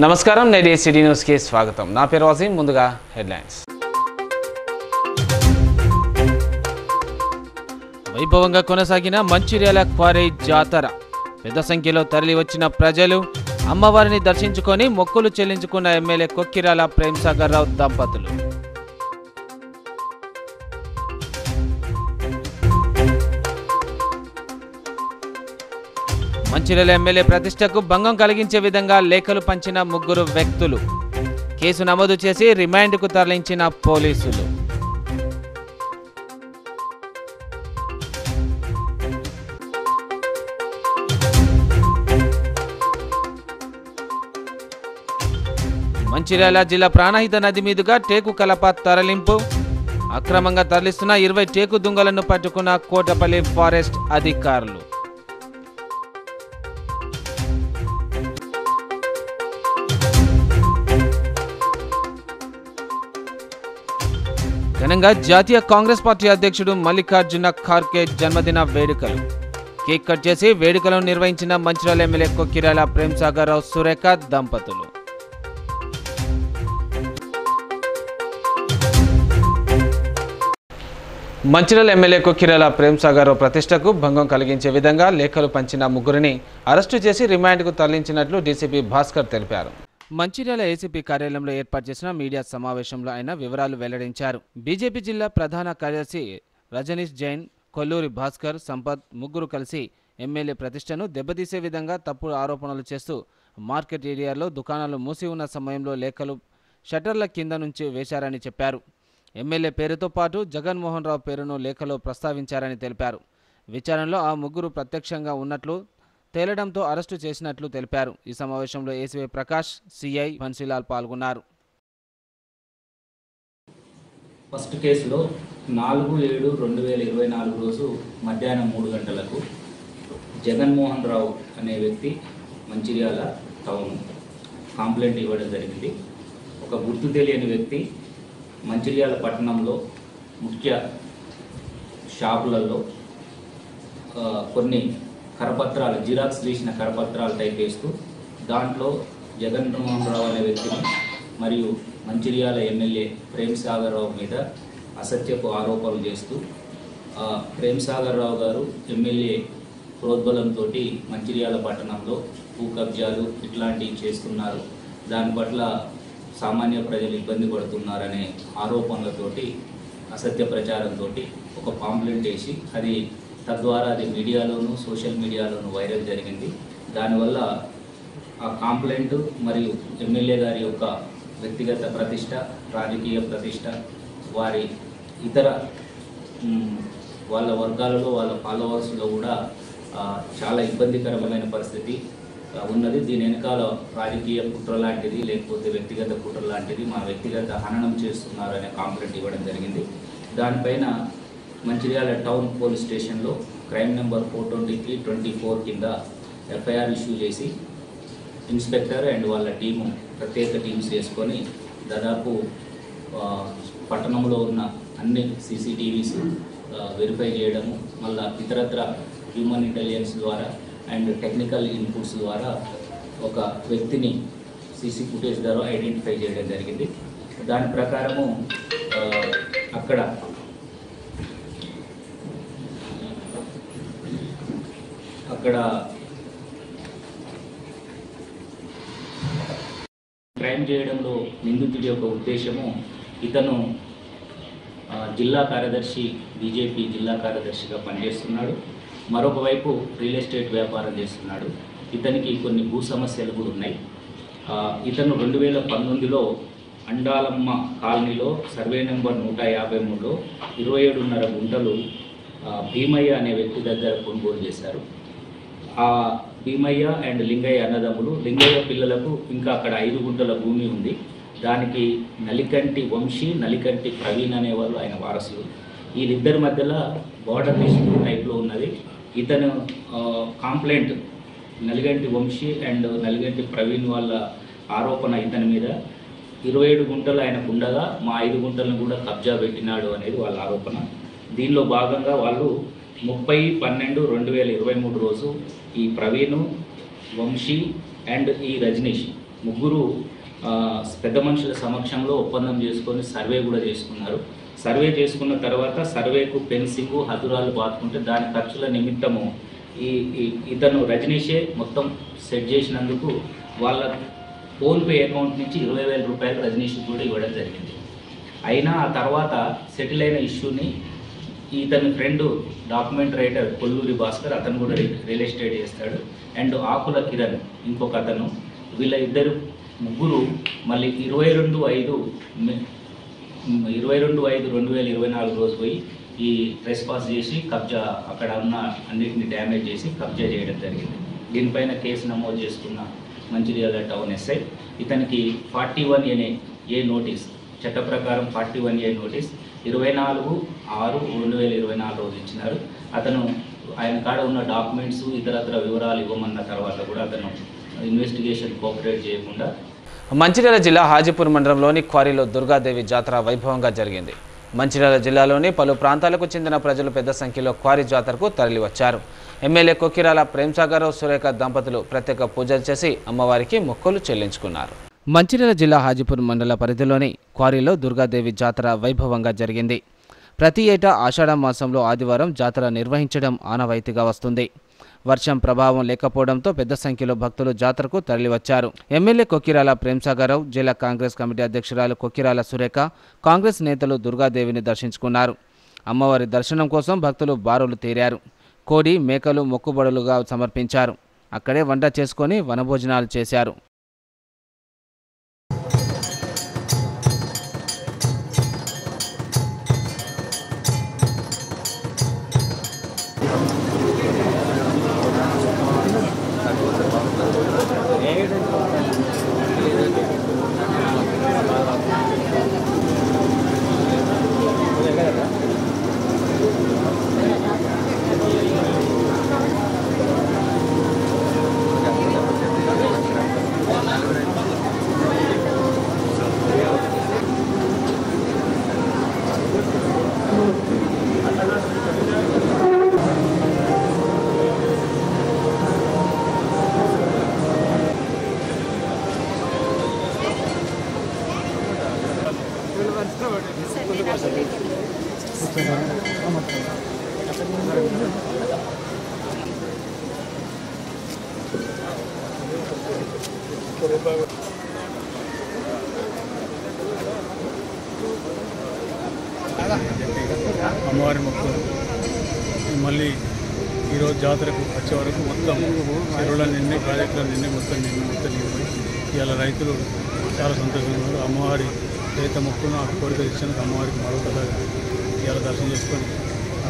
నమస్కారం నేటి city news కి స్వాగతం నా పేరు వసీం ముందుగా హెడ్లైన్స్ వైభవంగా కొనసాగిన మంచిర్యాల క్వారీ జాతర పెద్ద సంఖ్యలో తరలి వచ్చిన ప్రజలు అమ్మవారిని దర్శించుకొని మొక్కులు చెల్లించుకున్న ఎమ్మెల్యే కొక్కిరాల ప్రేమ్సాగర్ రావు దంపతులు మంచిర్యాల ఎమ్మెల్యే ప్రతిష్టకు భంగం కలిగించే విధంగా లేఖలు పంచిన ముగ్గురు వ్యక్తులు కేసు నమోదు చేసి రిమాండ్కు తరలించిన పోలీసులు మంచిర్యాల జిల్లా ప్రాణహిత నది మీదుగా టేకు కలప తరలింపు అక్రమంగా తరలిస్తున్న 20 టేకు దుంగలను పట్టుకున్న కోటపల్లి ఫారెస్ట్ అధికారులు ఘనంగా జాతీయ కాంగ్రెస్ పార్టీ అధ్యక్షుడు మల్లికార్జున ఖార్గే జన్మదిన వేడుకలు కేక్ కట్ చేసి వేడుకలను నిర్వహించిన మంచిర్యాల ఎమ్మెల్యే కొక్కిరాల ప్రేమ్సాగర్ రావు సురేఖ దంపతులు మంచిర్యాల ఎమ్మెల్యే కొక్కిరాల ప్రేమ్సాగర్ రావు ప్రతిష్టకు భంగం కలిగించే విధంగా లేఖలు పంచిన ముగ్గురిని అరెస్టు చేసి రిమాండ్కు తరలించినట్లు డీసీపీ భాస్కర్ తెలిపారు. మంచిర్యాల ఏసీపీ కార్యాలయంలో ఏర్పాటు చేసిన మీడియా సమావేశంలో ఆయన వివరాలు వెల్లడించారు. బీజేపీ జిల్లా ప్రధాన కార్యదర్శి రజనీష్ జైన్, కొల్లూరి భాస్కర్, సంపత్ ముగ్గురు కలిసి ఎమ్మెల్యే ప్రతిష్టను దెబ్బతీసే విధంగా తప్పుడు ఆరోపణలు చేస్తూ మార్కెట్ ఏరియాలో దుకాణాలు మూసి ఉన్న సమయంలో లేఖలు షట్టర్ల కింద నుంచి వేశారని చెప్పారు. ఎమ్మెల్యే పేరుతో పాటు జగన్మోహన్ రావు పేరును లేఖలో ప్రస్తావించారని తెలిపారు. విచారణలో ఆ ముగ్గురు ప్రత్యక్షంగా ఉన్నట్లు తేలడంతో అరెస్టు చేసినట్లు తెలిపారు. ఈ సమావేశంలో ఏసీపీ ప్రకాష్, సిఐ బన్సీలాల్ పాల్గొన్నారు. ఫస్ట్ కేసులో 4/7/2024 రోజు మధ్యాహ్నం 3 గంటలకు జగన్మోహన్ రావు అనే వ్యక్తి మంచిర్యాల టౌన్ కంప్లైంట్ ఇవ్వడం జరిగింది. ఒక గుర్తు తెలియని వ్యక్తి మంచిర్యాల పట్టణంలో ముఖ్య షాపులలో కొన్ని కరపత్రాలు, జిరాక్స్ తీసిన కరపత్రాలు టైప్ చేస్తూ దాంట్లో జగన్మోహన్ రావు అనే వ్యక్తిని మరియు మంచిర్యాల ఎమ్మెల్యే ప్రేమ్సాగర్ రావు మీద అసత్యపు ఆరోపణలు చేస్తూ ప్రేమ్సాగర్ రావు గారు ఎమ్మెల్యే ప్రోద్బలంతో మంచిర్యాల పట్టణంలో భూ కబ్జాలు ఇట్లాంటివి చేస్తున్నారు, దాని పట్ల సామాన్య ప్రజలు ఇబ్బంది పడుతున్నారనే ఆరోపణలతోటి అసత్య ప్రచారంతో ఒక పాంప్లెంట్ వేసి తద్వారా అది మీడియాలోను సోషల్ మీడియాలోను వైరల్ జరిగింది. దానివల్ల ఆ కాంప్లైంట్ మరియు ఎమ్మెల్యే గారి యొక్క వ్యక్తిగత ప్రతిష్ట, రాజకీయ ప్రతిష్ట, వారి ఇతర వాళ్ళ వర్గాలలో వాళ్ళ ఫాలోవర్స్లో కూడా చాలా ఇబ్బందికరమైన పరిస్థితి ఉన్నది. దీని వెనకాల రాజకీయ కుట్ర లాంటిది లేకపోతే వ్యక్తిగత కుట్ర లాంటిది మా వ్యక్తిగత హననం చేస్తున్నారు అనే కాంప్లైంట్ ఇవ్వడం జరిగింది. దానిపైన మంచిర్యాల టౌన్ పోలీస్ స్టేషన్లో క్రైమ్ నెంబర్ 423/24 కింద ఎఫ్ఐఆర్ ఇష్యూ చేసి ఇన్స్పెక్టర్ అండ్ వాళ్ళ టీము ప్రత్యేక టీమ్స్ వేసుకొని దాదాపు పట్టణంలో ఉన్న అన్ని సీసీటీవీస్ వెరిఫై చేయడము, మళ్ళీ ఇతరత్ర హ్యూమన్ ఇంటెలిజెన్స్ ద్వారా అండ్ టెక్నికల్ ఇన్పుట్స్ ద్వారా ఒక వ్యక్తిని సీసీ ఫుటేజ్ ద్వారా ఐడెంటిఫై చేయడం జరిగింది. దాని ప్రకారము అక్కడ క్రైమ్ చేయడంలో నిందితుడి యొక్క ఉద్దేశము ఇతను జిల్లా కార్యదర్శి, బీజేపీ జిల్లా కార్యదర్శిగా పనిచేస్తున్నాడు. మరొక వైపు రియల్ ఎస్టేట్ వ్యాపారం చేస్తున్నాడు. ఇతనికి కొన్ని భూ సమస్యలు కూడా ఉన్నాయి. ఇతను 2019లో అండాలమ్మ కాలనీలో సర్వే నెంబర్ 153లో 27.5 గుంటలు భీమయ్య అనే వ్యక్తి దగ్గర కొనుగోలు చేశారు. ఆ భీమయ్య అండ్ లింగయ్య అన్నదమ్ములు, లింగయ్య పిల్లలకు ఇంకా అక్కడ 5 గుంటల భూమి ఉంది. దానికి నలికంటి వంశీ, నలికంటి ప్రవీణ్ అనేవాళ్ళు ఆయన వారసులు. వీళ్ళిద్దరి మధ్యలో బార్డర్ డిస్ప్యూట్ టైప్లో ఉన్నది. ఇతను కాంప్లైంట్ నలిగంటి వంశీ అండ్ నలిగంటి ప్రవీణ్ వాళ్ళ ఆరోపణ ఇతని మీద 27 గుంటలు ఆయనకు ఉండగా మా 5 గుంటలను కూడా కబ్జా పెట్టినాడు అనేది వాళ్ళ ఆరోపణ. దీనిలో భాగంగా వాళ్ళు 30/12/2023 రోజు ఈ ప్రవీణ్, వంశీ అండ్ ఈ రజనీష్ ముగ్గురు పెద్ద మనుషుల సమక్షంలో ఒప్పందం చేసుకొని సర్వే కూడా చేసుకున్నారు. సర్వే చేసుకున్న తర్వాత సర్వేకు ఫెన్సింగ్ హదురాలు బాతుకుంటే దాని ఖర్చుల నిమిత్తము ఇతను రజనీషే మొత్తం సెట్ చేసినందుకు వాళ్ళ ఫోన్పే అకౌంట్ నుంచి 20,000 రూపాయలు రజనీష్కి కూడా ఇవ్వడం జరిగింది. అయినా ఆ తర్వాత సెటిల్ అయిన ఇష్యూని ఇతని friend document writer Kolluri Bhaskar, అతను కూడా రియల్ ఎస్టేట్ చేస్తాడు, అండ్ ఆకుల కిరణ్ ఇంకొక అతను, వీళ్ళ ముగ్గురు మళ్ళీ 22/5/2024 రోజు పోయి ఈ ట్రెస్పాస్ చేసి కబ్జా అక్కడ ఉన్న అన్నిటిని డ్యామేజ్ చేసి కబ్జా చేయడం జరిగింది. దీనిపైన కేసు నమోదు చేసుకున్న మంచిర్యాల టౌన్ ఎస్ఐ ఇతనికి 41A నోటీస్, చట్ట ప్రకారం 41A నోటీస్ 24/6/2024 రోజు ఇచ్చినారు. అతను ఆయన కాడ ఉన్న డాక్యుమెంట్స్ ఇతరత్ర వివరాలు ఇవ్వమన్న తర్వాత కూడా అతను ఇన్వెస్టిగేషన్ కోఆపరేట్ చేయకుండా. మంచిర్యాల జిల్లా హాజీపూర్ మండలంలోని క్వారీలో దుర్గాదేవి జాతర వైభవంగా జరిగింది. మంచిర్యాల జిల్లాలోని పలు ప్రాంతాలకు చెందిన ప్రజలు పెద్ద సంఖ్యలో క్వారీ జాతరకు తరలివచ్చారు. ఎమ్మెల్యే కొక్కిరాల ప్రేమ్సాగర్ సురేఖ దంపతులు ప్రత్యేక పూజలు చేసి అమ్మవారికి మొక్కులు చెల్లించుకున్నారు. మంచిర్యాల జిల్లా హాజీపూర్ మండల పరిధిలోని క్వారీలో దుర్గాదేవి జాతర వైభవంగా జరిగింది. ప్రతి ఏటా ఆషాఢ మాసంలో ఆదివారం జాతర నిర్వహించడం ఆనవాయితీగా వస్తుంది. వర్షం ప్రభావం లేకపోవడంతో పెద్ద సంఖ్యలో భక్తులు జాతరకు తరలివచ్చారు. ఎమ్మెల్యే కొక్కిరాల ప్రేమ్సాగర్, జిల్లా కాంగ్రెస్ కమిటీ అధ్యక్షురాలు కొక్కిరాల సురేఖ, కాంగ్రెస్ నేతలు దుర్గాదేవిని దర్శించుకున్నారు. అమ్మవారి దర్శనం కోసం భక్తులు బారులు తీరారు. కోడి, మేకలు మొక్కుబడులుగా సమర్పించారు. అక్కడే వంట చేసుకొని వనభోజనాలు చేశారు. అమ్మవారి మొక్కులు మళ్ళీ ఈరోజు జాతరకు వచ్చే వరకు మొత్తం చెరువుల నిండి, ప్రాజెక్టుల నిండి మొత్తం నిండిపోయి ఇవాళ రైతులు చాలా సంతోషంగా ఉన్నారు. అమ్మవారి చేత మొక్కును ఆ కోరిక ఇచ్చినందుకు అమ్మవారికి మరొకసారి ఇవాళ దర్శనం చేసుకొని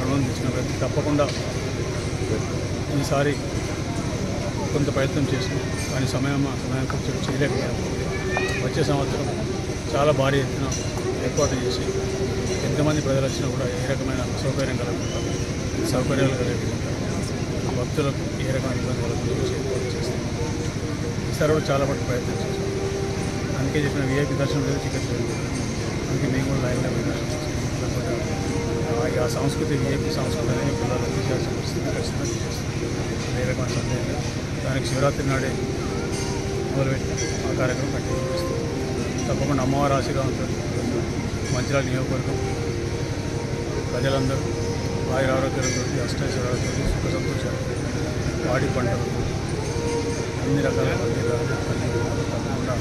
ఆనందించిన ప్రతి తప్పకుండా ఈసారి కొంత ప్రయత్నం చేసినాం, కానీ సమయం ఖర్చు చేయలేకపోయాం. వచ్చే సంవత్సరం చాలా భారీ ఎత్తున ఏర్పాటు చేసి ఎంతమంది ప్రజలు వచ్చినా కూడా ఏ రకమైన సౌకర్యం కలగకుండా, సౌకర్యాలు కలిగకుండా, భక్తులకు ఏ రకమైన ఇబ్బంది కలగకుండా ఏర్పాటు చేస్తాం. ఈసారి కూడా చాలా మటుకు ప్రయత్నం చేస్తాం. అందుకే చెప్పిన VIP దర్శనం లేదు, టికెట్ లేదు. అందుకే మేము కూడా లైన్లో దర్శనం ఆ సంస్కృతి VIP సంస్కృతి అనేది పిల్లలు తీసేయాల్సిన పరిస్థితి ఖచ్చితంగా తీసేస్తాం. ఏ రకమైన సందేహం లేదు. దానికి శివరాత్రి నాడే మొదలుపెట్టి ఆ కార్యక్రమం కంటిన్యూ చేస్తాం. తప్పకుండా అమ్మవారి ఆశీర్వాదంతో మంచిర్యాల నియోజకవర్గం ప్రజలందరూ ఆయురారోగ్యాలతో, అష్టైశ్వర్యాలతో, సుఖ సంతోషాలు, పాడి పంటలు, అన్ని రకాల తప్పకుండా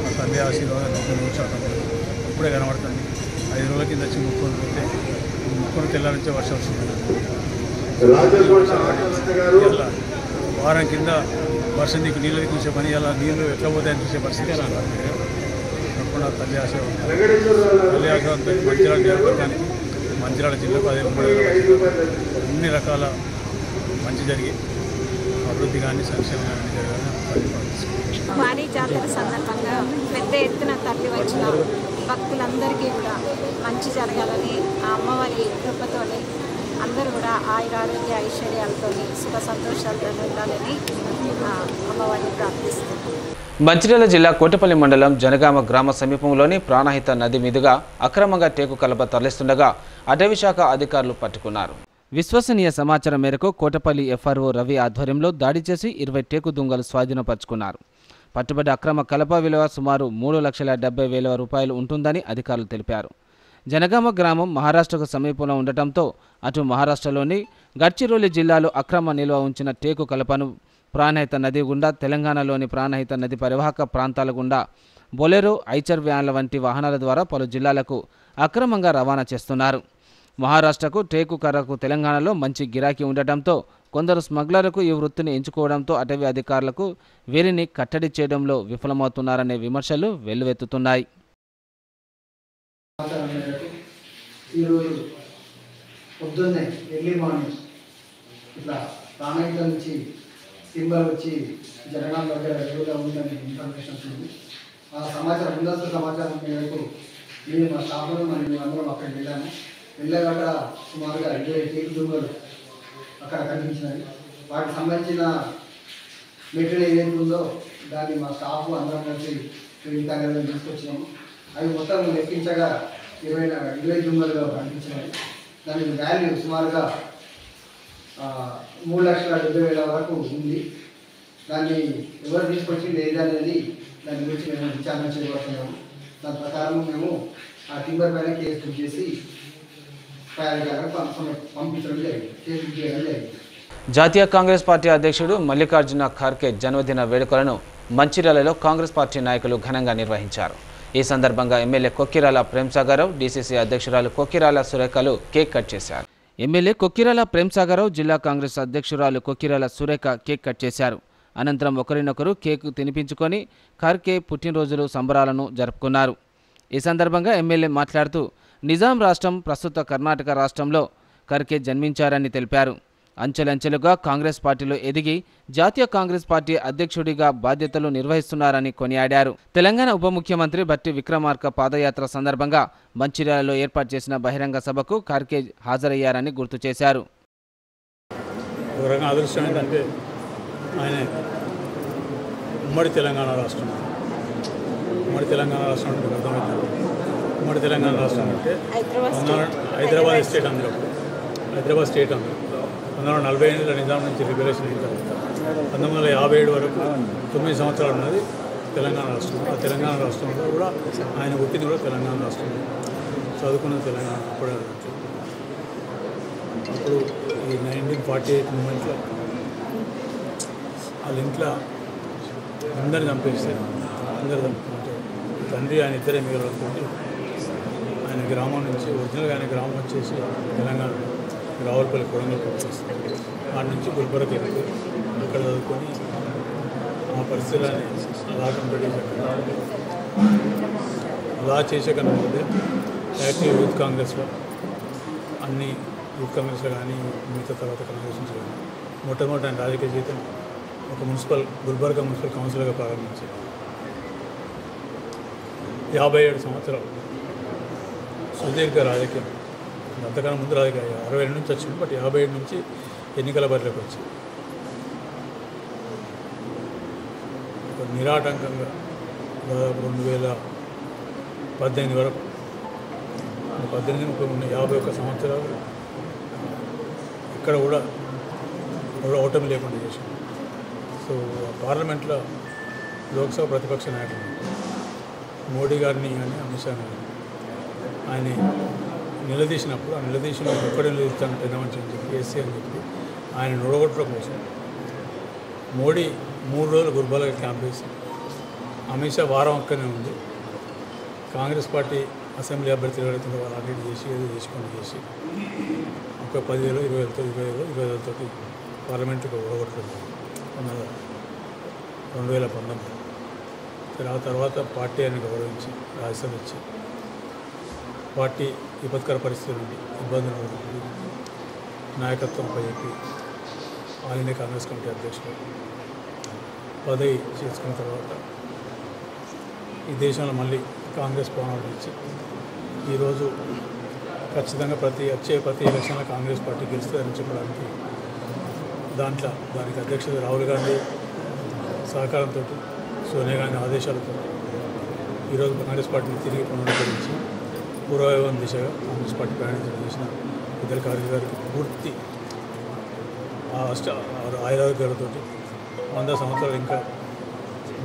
ఆ తల్లి ఆశీర్వాదం 100% ఇప్పుడే కనబడుతుంది. 5 రోజుల కింద వచ్చి ముక్కుని పోతే ముక్కును తెల్లారించే వర్షం వస్తుంది. ఇలా వారం కింద వర్షం నీకు నీళ్ళు చూసే పని, ఇలా నీళ్ళు ఎట్లా పోతాయని చూసే పరిస్థితి తప్పకుండా తల్లి ఆశీర్వాదం. తల్లి ఆశీర్వాదంతో మంచిర్యాల నియోజకవర్గానికి, మంచిర్యాల జిల్లాకు అన్ని రకాల మంచి జరిగి అభివృద్ధి కానీ సంక్షేమం కానీ జరగాలని భారీ జాతర సందర్భంగా పెద్ద ఎత్తున తరలి వచ్చిన భక్తులందరికీ కూడా మంచి జరగాలని, ఆ అమ్మవారి కృపతోని అందరూ కూడా ఆయురారోగ్య ఐశ్వర్యాలతో సుఖ సంతోషాలతో ఉండాలని అమ్మవారిని ప్రార్థిస్తున్నాం. మంచిర్యాల జిల్లా కోటపల్లి మండలం జనగామ గ్రామ సమీపంలోని ప్రాణహిత నది మీదుగా అక్రమంగా టేకు కలప తరలిస్తుండగా అటవీ శాఖ అధికారులు పట్టుకున్నారు. విశ్వసనీయ సమాచారం మేరకు కోటపల్లి FRO రవి ఆధ్వర్యంలో దాడి చేసి 20 టేకు దుంగలు స్వాధీనపరుచుకున్నారు. పట్టుబడి అక్రమ కలప విలువ సుమారు 3,70,000 రూపాయలు ఉంటుందని అధికారులు తెలిపారు. జనగామ గ్రామం మహారాష్ట్రకు సమీపంలో ఉండటంతో అటు మహారాష్ట్రలోని గడ్చిరోలి జిల్లాలో అక్రమ నిల్వ ఉంచిన టేకు కలపను ప్రాణహిత నది గుండా, తెలంగాణలోని ప్రాణహిత నది పరివాహక ప్రాంతాల గుండా బొలెరో, ఐచర్ వ్యాన్ల వంటి వాహనాల ద్వారా పలు జిల్లాలకు అక్రమంగా రవాణా చేస్తున్నారు. మహారాష్ట్రకు టేకు కర్రకు తెలంగాణలో మంచి గిరాకీ ఉండటంతో కొందరు స్మగ్లర్లకు ఈ వృత్తిని ఎంచుకోవడంతో అటవీ అధికారులకు వీరిని కట్టడి చేయడంలో విఫలమవుతున్నారనే విమర్శలు వెల్లువెత్తుతున్నాయి. ఈరోజు పొద్దున్నే ఎర్లీ మార్నింగ్ ఇట్లా ప్రాణహిత నుంచి సింబల్ వచ్చి జనగాం దగ్గర ఎదురుగా ఉందని ఇన్ఫర్మేషన్ వచ్చింది. ఆ సమాచారం, ముందస్తు సమాచారం మేరకు నేను మా స్టాఫ్లో మరియు అందరం అక్కడికి వెళ్ళాము. వెళ్ళాక అక్కడ సుమారుగా 20 టేకు దుంగలు అక్కడ కనిపించినాయి. వాటికి సంబంధించిన మెటీరియల్ ఏదైతే ఉందో దాన్ని మా స్టాఫ్ అందరం కలిసి ఇంత తీసుకొచ్చినాము. అవి మొత్తం లెక్కించగా 20 దుంగలుగా కనిపించినాయి. దాని వాల్యూ సుమారుగా 3,70,000 వరకు ఉంది. దాన్ని ఎవరు తీసుకొచ్చింది ఏదనేది దాని గురించి మేము విచారణ చేయబడుతున్నాము. దాని ప్రకారం మేము ఆ టింబర్ పైన కేసు బుక్ చేసి పంపించడం జరిగింది, కేసు బుక్ చేయడం జరిగింది. జాతీయ కాంగ్రెస్ పార్టీ అధ్యక్షుడు మల్లికార్జున ఖార్గే జన్మదిన వేడుకలను మంచిర్యాలలో కాంగ్రెస్ పార్టీ నాయకులు ఘనంగా నిర్వహించారు. ఈ సందర్భంగా ఎమ్మెల్యే కొక్కిరాల ప్రేమ్సాగరరావు, డీసీసీ అధ్యక్షురాలు కొక్కిరాల సురేఖలు కేక్ కట్ చేశారు. ఎమ్మెల్యే కొక్కిరాల ప్రేమ్సాగరరావు, జిల్లా కాంగ్రెస్ అధ్యక్షురాలు కొక్కిరాల సురేఖ కేక్ కట్ చేశారు. అనంతరం ఒకరినొకరు కేక్ తినిపించుకొని ఖార్గే పుట్టినరోజులు సంబరాలను జరుపుకున్నారు. ఈ సందర్భంగా ఎమ్మెల్యే మాట్లాడుతూ నిజాం రాష్ట్రం ప్రస్తుత కర్ణాటక రాష్ట్రంలో ఖార్గే జన్మించారని తెలిపారు. అంచెలంచెలుగా కాంగ్రెస్ పార్టీలో ఎదిగి జాతీయ కాంగ్రెస్ పార్టీ అధ్యక్షుడిగా బాధ్యతలు నిర్వహిస్తున్నారని కొనియాడారు. తెలంగాణ ఉప ముఖ్యమంత్రి భట్టి విక్రమార్క పాదయాత్ర సందర్భంగా మంచిర్యాలలో ఏర్పాటు చేసిన బహిరంగ సభకు ఖార్గే హాజరయ్యారని గుర్తు చేశారు. అదృష్టం ఏంటంటే ఆయన ఉమ్మడి తెలంగాణ రాష్ట్రం అంటే అర్థమవుతుంది. ఉమ్మడి తెలంగాణ రాష్ట్రం అంటే హైదరాబాద్ స్టేట్ అందులో, హైదరాబాద్ స్టేట్ అందులో 1948 నిజాం నుంచి రిజర్వేషన్ అయిన తర్వాత 1957 వరకు 9 సంవత్సరాలు ఉన్నది తెలంగాణ రాష్ట్రం. ఆ తెలంగాణ రాష్ట్రంలో కూడా ఆయన పుట్టింది కూడా తెలంగాణ రాష్ట్రంలో, చదువుకున్న తెలంగాణ. అప్పుడు ఈ 1948 మూమెంట్లో వాళ్ళ ఇంట్లో అందరిని చంపేస్తారు. అందరు చంపుకుంటే తండ్రి ఆయన ఇద్దరే మిగలనుకుంటే ఆయన గ్రామం నుంచి ఒరిజినల్గా ఆయన గ్రామం వచ్చేసి తెలంగాణ రావులపల్లి కొడంగల్కి వచ్చేస్తారు. వాటి నుంచి గుల్బర్గకి వెళ్ళి అక్కడ చదువుకొని ఆ పరిస్థితులని లా కంప్లీట్ లా చేసే కన్నా ముందే యాక్టివ్ యూత్ కాంగ్రెస్లో అన్ని యూత్ కాంగ్రెస్లో కానీ మిగతా తర్వాత కాంగ్రెస్ నుంచి కానీ మొట్టమొదటి ఆయన రాజకీయ జీవితం ఒక గుల్బర్గ మున్సిపల్ కౌన్సిలర్గా ప్రారంభించి 57 సంవత్సరాలు సుదీర్ఘ రాజకీయం. అంతకన్నా ముందు రాజకీయ 62 నుంచి వచ్చింది, బట్ 57 నుంచి ఎన్నికల బరిలోకి వచ్చి ఒక నిరాటంకంగా దాదాపు 2018 వరకు 51 సంవత్సరాలు ఇక్కడ కూడా ఓటమి లేకుండా చేశాం. సో పార్లమెంట్లో లోక్సభ ప్రతిపక్ష నాయకులు మోడీ గారిని కానీ అమిత్ షా గారిని ఆయన నిలదీసినప్పుడు ఆ నిలదీసిన ఒక్కడే నిలదీస్తాను తెలవంచి అని చెప్పి కేసీ అని చెప్పి ఆయన నొడగొట్టడం కోసం మోడీ 3 రోజులు గుర్బాలకి క్యాంప్ వేసి అమిత్ షా వారం అక్కడనే ఉంది. కాంగ్రెస్ పార్టీ అసెంబ్లీ అభ్యర్థులు ఎవరైతే వాళ్ళు అడిగి చేసి ఏదో చేసి ఒక 10,000, 20,000 పార్లమెంట్కి ఓడగొట్టడం 2019. ఆ తర్వాత పార్టీ అని గౌరవించి రాజ్యసభ ఇచ్చి పార్టీ విపత్కర పరిస్థితుల నుండి ఇబ్బందుల నుండి నాయకత్వంపై చెప్పి ఆల్ ఇండియా కాంగ్రెస్ కమిటీ అధ్యక్షుడు పదవి చేసుకున్న తర్వాత ఈ దేశంలో మళ్ళీ కాంగ్రెస్ భవనాలు ఇచ్చి ఈరోజు ఖచ్చితంగా ప్రతి ఎలక్షన్లో కాంగ్రెస్ పార్టీ గెలుస్తుందని చెప్పడానికి దానికి అధ్యక్షుడు రాహుల్ గాంధీ సహకారంతో, సోనియా గాంధీ ఆదేశాలతో ఈరోజు కాంగ్రెస్ పార్టీని తిరిగి పునరుద్ధరించి పూర్వవైభవం దిశగా కాంగ్రెస్ పార్టీ ప్రయాణించడం చేసిన ఇద్దరు ఖార్గే గారికి పూర్తి ఆయురారోగ్యాలతో 100 సంవత్సరాలు ఇంకా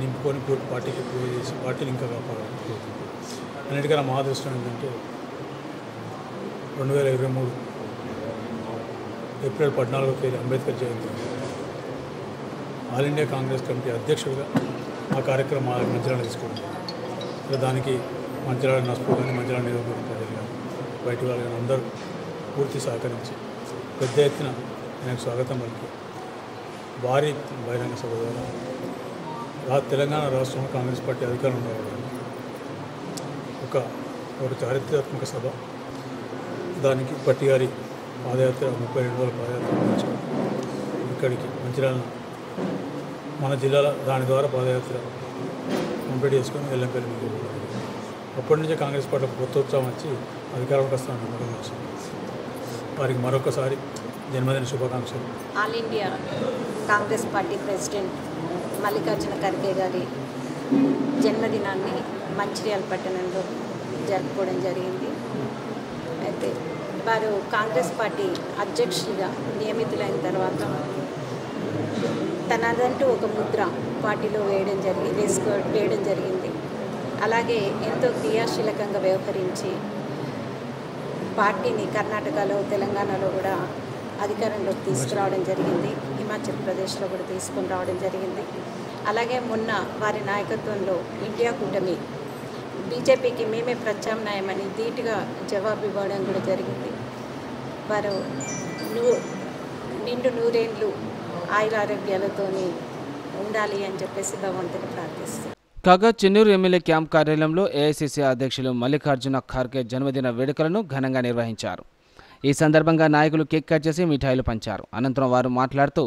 నింపుకొని పార్టీకి పూజ చేసి పార్టీని ఇంకా కాపాడాలని కోరుకుంటున్నాను. అన్నిటికన్నా మా అదృష్టం ఏంటంటే 2023 ఏప్రిల్ 14వ తేదీ అంబేద్కర్ జయంతి ఆల్ ఇండియా కాంగ్రెస్ కమిటీ అధ్యక్షుడిగా ఆ కార్యక్రమం మంచిర్యాల తీసుకుంటున్నాను. దానికి మంచిర్యాల నస్పూర్ కానీ మంచిర్యాల నియోజకవర్గం ప్రజలు కానీ బయట వాళ్ళు కానీ అందరూ పూర్తి సహకరించి పెద్ద ఎత్తున ఆయనకు స్వాగతం పలికి భారీ బహిరంగ సభ ద్వారా తెలంగాణ రాష్ట్రంలో కాంగ్రెస్ పార్టీ అధికారం రావడానికి ఒక చారిత్రాత్మక సభ. దానికి పట్టిగారి పాదయాత్ర 32 రోజుల పాదయాత్ర నుంచి ఇక్కడికి మంచిర్యాల మన జిల్లాలో దాని ద్వారా పాదయాత్ర కంప్లీట్ చేసుకొని ఎల్లంపల్లి మీద అప్పటి నుంచే కాంగ్రెస్ పార్టీ కొత్త ఉత్సాహం వచ్చి అధికారంలోకి వస్తామని నమ్మకం వచ్చింది. వారికి మరొకసారి జన్మదిన శుభాకాంక్షలు. All India Congress party president Mallikarjuna Kharge గారి జన్మదినాన్ని మంచిర్యాల పట్టణంలో జరుపుకోవడం జరిగింది. అయితే వారు కాంగ్రెస్ పార్టీ అధ్యక్షులుగా నియమితులైన తర్వాత తనదంటూ ఒక ముద్ర పార్టీలో వేయడం జరిగింది. అలాగే ఎంతో క్రియాశీలకంగా వ్యవహరించి పార్టీని కర్ణాటకలో తెలంగాణలో కూడా అధికారంలోకి తీసుకురావడం జరిగింది. హిమాచల్ ప్రదేశ్లో కూడా తీసుకొని రావడం జరిగింది. అలాగే మొన్న వారి నాయకత్వంలో ఇండియా కూటమి బీజేపీకి మేమే ప్రత్యామ్నాయమని ధీటుగా జవాబు ఇవ్వడం కూడా జరిగింది. వారు నిండు నూరేండ్లు ఆయురారోగ్యాలతో ఉండాలి అని చెప్పేసి భగవంతుని ప్రార్థిస్తారు. కాగా చెన్నూరు ఎమ్మెల్యే క్యాంప్ కార్యాలయంలో ఏఐసీసీ అధ్యక్షులు మల్లికార్జున ఖార్గే జన్మదిన వేడుకలను ఘనంగా నిర్వహించారు. ఈ సందర్భంగా నాయకులు కేక్ కట్ చేసి మిఠాయిలు పంచారు. అనంతరం వారు మాట్లాడుతూ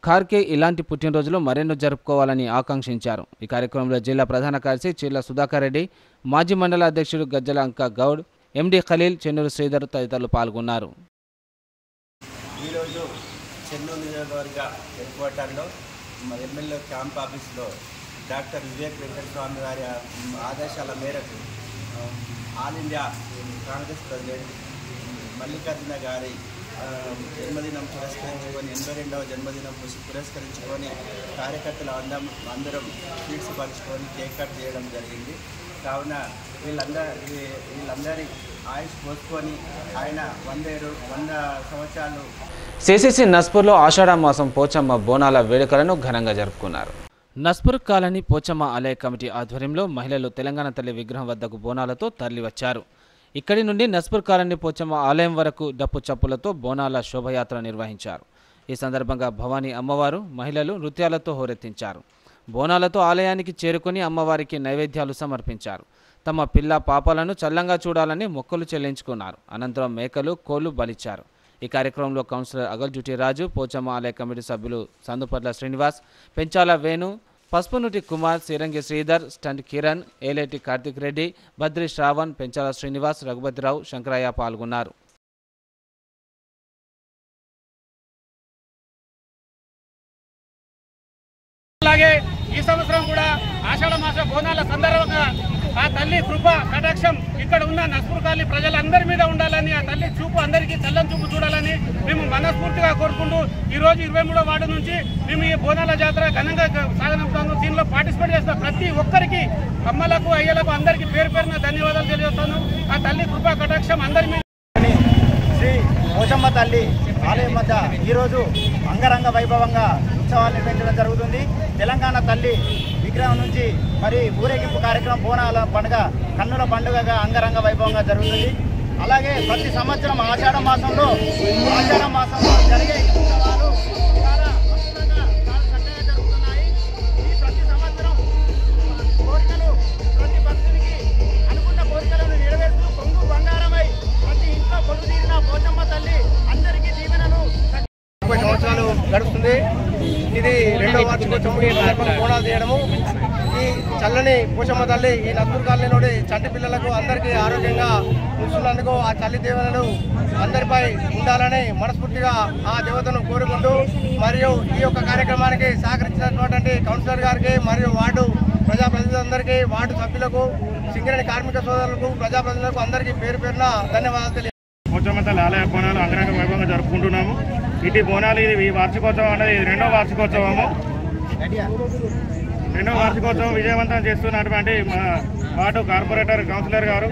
ఖార్గే ఇలాంటి పుట్టినరోజులు మరెన్నో జరుపుకోవాలని ఆకాంక్షించారు. ఈ కార్యక్రమంలో జిల్లా ప్రధాన కార్యదర్శి చీర్ల సుధాకర్ రెడ్డి, మాజీ మండల అధ్యక్షుడు గజ్జల అంక గౌడ్, ఎండి ఖలీల్, చెన్నూరు శ్రీధర్ తదితరులు పాల్గొన్నారు. ఈరోజు చెన్నూరు నియోజకవర్గ హెడ్ క్వార్టర్లో ఎమ్మెల్యే క్యాంప్ ఆఫీస్లో డాక్టర్ వివేక్ వెంకటస్వామి గారి ఆదేశాల మేరకు all India Congress president Mallikarjuna గారి జన్మదినం పురస్కరించుకొని 82వ జన్మదినం పురస్కరించుకొని కార్యకర్తలు అందరం స్వీట్స్ పంచుకొని కేక్ కట్ చేయడం జరిగింది. కావున వీళ్ళందరి ఆయుష్ పోసుకొని ఆయన 100 సంవత్సరాలు. సిసిసి నస్పూర్లో ఆషాఢ మాసం పోచమ్మ బోనాల వేడుకలను ఘనంగా జరుపుకున్నారు. నస్పూర్ కాలనీ పోచమ్మ ఆలయ కమిటీ ఆధ్వర్యంలో మహిళలు తెలంగాణ తల్లి విగ్రహం వద్దకు బోనాలతో తరలివచ్చారు. ఇక్కడి నుండి నస్పూర్ కాలనీ పోచమ్మ ఆలయం వరకు డప్పు చప్పులతో బోనాల శోభయాత్ర నిర్వహించారు. ఈ సందర్భంగా భవానీ అమ్మవారు మహిళలు నృత్యాలతో హోరెత్తించారు. బోనాలతో ఆలయానికి చేరుకుని అమ్మవారికి నైవేద్యాలు సమర్పించారు. తమ పిల్ల పాపాలను చల్లంగా చూడాలని మొక్కులు చెల్లించుకున్నారు. అనంతరం మేకలు, కోళ్లు బలిచ్చారు. ఈ కార్యక్రమంలో కౌన్సిలర్ అగల్జుటి రాజు, పోచమ్మ ఆలయ కమిటీ సభ్యులు సందుపర్ల శ్రీనివాస్, పెంచాల వేణు, పసుపునుటి కుమార్, సిరంగి శ్రీధర్, స్టంట్ కిరణ్, ఏలేటి కార్తిక్ రెడ్డి, బద్రి శ్రావణ్, పెంచాల శ్రీనివాస్, రఘుపతిరావు, శంకరయ్య పాల్గొన్నారు. అలాగే ఈ సంవత్సరం కూడా ఆషాఢ మాస బోనాల సందర్భంగా ఆ తల్లి కృప కటాక్షం ఇక్కడ ఉన్న నస్పూర్ కాలనీ ప్రజలందరి మీద ఉండాలని, ఆ తల్లి చూపు అందరికీ చల్లని చూపు చూడాలని మేము మనస్ఫూర్తిగా కోరుకుంటూ ఈరోజు 23వ వార్డు నుంచి మేము ఈ బోనాల జాతర ఘనంగా సాగనంపుతాము. దీనిలో పార్టిసిపేట్ చేస్తున్న ప్రతి ఒక్కరికి, అమ్మలకు, అయ్యలకు అందరికీ పేరు పేరున ధన్యవాదాలు తెలియజేస్తాను. ఆ తల్లి కృప కటాక్షం అందరి మీద. శ్రీ పోచమ్మ తల్లి ఆలయం వద్ద ఈరోజు అంగరంగ వైభవంగా ఉత్సవాలు నిర్వహించడం జరుగుతుంది. తెలంగాణ తల్లి విగ్రహం నుంచి మరి ఊరేగింపు కార్యక్రమం బోనాల పండుగ కన్నుల పండుగగా అంగరంగ వైభవంగా జరుగుతుంది. అలాగే ప్రతి సంవత్సరం ఆషాఢ మాసంలో జరిగే ఉత్సవాలు చాలా అద్భుతంగా చాలా చక్కగా జరుగుతున్నాయి. ఈ ప్రతి సంవత్సరం కోరికలు ప్రతి భక్తునికి అనుకున్న కోరికలను నెరవేరుస్తూ కొంగు బంగారమై ప్రతి ఇంట్లో కొలుదీరిన పోచమ్మ తల్లి అందరికీ దీవెనలు 30 సంవత్సరాలు గడుస్తుంది. ఇది 2వ వార్షికోత్సవం బోనాలు చేయడము. ఈ చల్లని పోచమ్మ తల్లి ఈ నస్పూర్ కాలనీలోని చంటి పిల్లలకు అందరికీ ఆరోగ్యంగా ఉంచుతున్నందుకు ఆ తల్లి దేవతలు అందరిపై ఉండాలని మనస్ఫూర్తిగా ఆ దేవతను కోరుకుంటూ, మరియు ఈ యొక్క కార్యక్రమానికి సహకరించినటువంటి కౌన్సిలర్ గారికి మరియు వార్డు ప్రజాప్రతినిధులందరికీ, వార్డు సభ్యులకు, సింగరేణి కార్మిక సోదరులకు, ప్రజాప్రతినిధులకు అందరికీ పేరు పేరున ధన్యవాదాలు తెలియజేస్తున్నాను. పోచమ్మ తల్లి ఆలయ బోనాలు అంగరంగ వైభవంగా జరుపుకుంటున్నాము. ఇటు బోనాలు ఇది వార్షికోత్సవం అనేది 2వ వార్షికోత్సవము. రెండవ వార్షికోత్సవం విజయవంతం చేస్తున్నటువంటి మా వార్డు కార్పొరేటర్ కౌన్సిలర్ గారు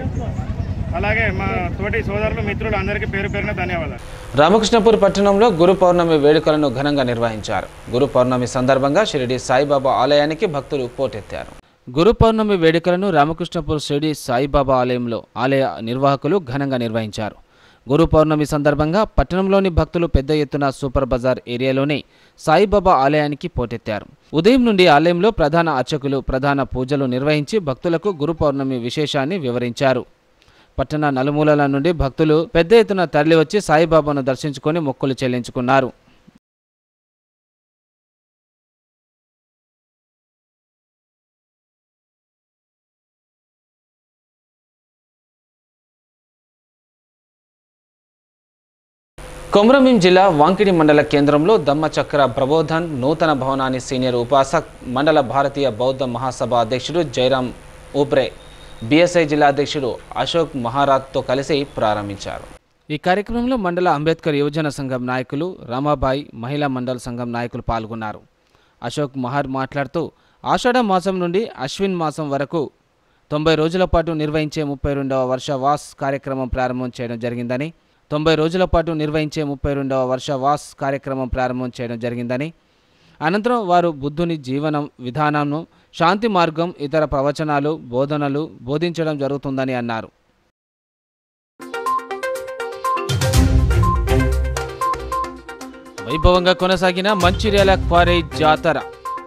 అలాగే మా తోటి సోదరులు మిత్రులు అందరికీ పేరు పేరున ధన్యవాదాలు. రామకృష్ణపూర్ పట్టణంలో గురు పౌర్ణమి వేడుకలను ఘనంగా నిర్వహించారు. గురు పౌర్ణమి సందర్భంగా షిరిడి సాయిబాబా ఆలయానికి భక్తులు పోటెత్తారు. గురు పౌర్ణమి వేడుకలను రామకృష్ణపూర్ షిరిడి సాయిబాబా ఆలయంలో ఆలయ నిర్వాహకులు ఘనంగా నిర్వహించారు. గురు పౌర్ణమి సందర్భంగా పట్టణంలోని భక్తులు పెద్ద ఎత్తున సూపర్ బజార్ ఏరియాలోని సాయిబాబా ఆలయానికి పోటెత్తారు. ఉదయం నుండి ఆలయంలో ప్రధాన అర్చకులు ప్రధాన పూజలు నిర్వహించి భక్తులకు గురు పౌర్ణమి విశేషాన్ని వివరించారు. పట్టణ నలుమూలల నుండి భక్తులు పెద్ద ఎత్తున తరలివచ్చి సాయిబాబాను దర్శించుకొని మొక్కులు చెల్లించుకున్నారు. కొమరంభీం జిల్లా వాంకిడి మండల కేంద్రంలో ధమ్మచక్ర ప్రబోధన్ నూతన భవనాన్ని సీనియర్ ఉపాసక్ మండల భారతీయ బౌద్ధ మహాసభ అధ్యక్షుడు జైరాం ఊప్రే బీఎస్ఐ జిల్లా అధ్యక్షుడు అశోక్ మహారాజ్తో కలిసి ప్రారంభించారు. ఈ కార్యక్రమంలో మండల అంబేద్కర్ యువజన సంఘం నాయకులు రామాబాయి మహిళా మండల సంఘం నాయకులు పాల్గొన్నారు. అశోక్ మహార్ మాట్లాడుతూ ఆషాఢ మాసం నుండి అశ్విన్ మాసం వరకు 90 రోజుల పాటు నిర్వహించే 32వ వర్ష వాస్ కార్యక్రమం ప్రారంభం చేయడం జరిగిందని 90 రోజుల పాటు నిర్వహించే 32వ వర్ష వాస్ కార్యక్రమం ప్రారంభం చేయడం జరిగిందని అనంతరం వారు బుద్ధుని జీవనం విధానంను శాంతి మార్గం ఇతర ప్రవచనాలు బోధనలు బోధించడం జరుగుతుందని అన్నారు. వైభవంగా కొనసాగిన మంచిర్యాల క్వారీ జాతర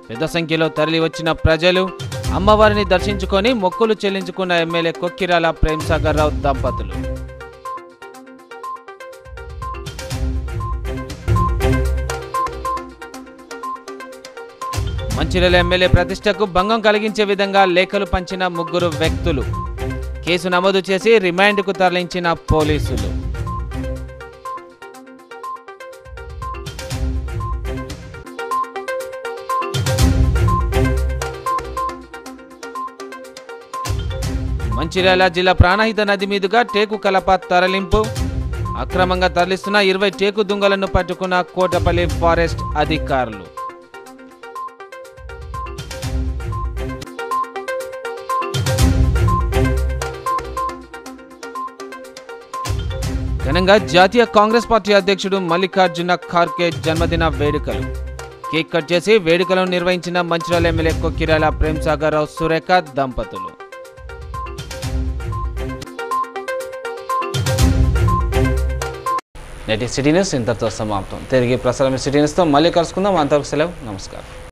పెద్ద సంఖ్యలో తరలి వచ్చిన ప్రజలు అమ్మవారిని దర్శించుకొని మొక్కులు చెల్లించుకున్న ఎమ్మెల్యే కొక్కిరాల ప్రేమ్సాగర్ రావు దంపతులు. మంచిర్యాల ఎమ్మెల్యే ప్రతిష్టకు భంగం కలిగించే విధంగా లేఖలు పంచిన 3 వ్యక్తులు కేసు నమోదు చేసి రిమాండ్కు తరలించిన పోలీసులు. మంచిర్యాల జిల్లా ప్రాణహిత నది మీదుగా టేకు కలప తరలింపు అక్రమంగా తరలిస్తున్న 20 టేకు దుంగలను పట్టుకున్న కోటపల్లి ఫారెస్ట్ అధికారులు. ఘనంగా జాతీయ కాంగ్రెస్ పార్టీ అధ్యక్షుడు మల్లికార్జున ఖార్గే జన్మదిన వేడుకలు కేక్ కట్ చేసి వేడుకలను నిర్వహించిన మంచిర్యాల ఎమ్మెల్యే కొక్కిరాల ప్రేమ్సాగర్ రావు సురేఖ దంపతులు. నేటి సిటీ న్యూస్ ఇంతటితో సమాప్తం. తిరిగి ప్రసారం సిటీ న్యూస్తో మళ్ళీ కలుసుకుందాం. అంతవరకు సెలవు. నమస్కారం.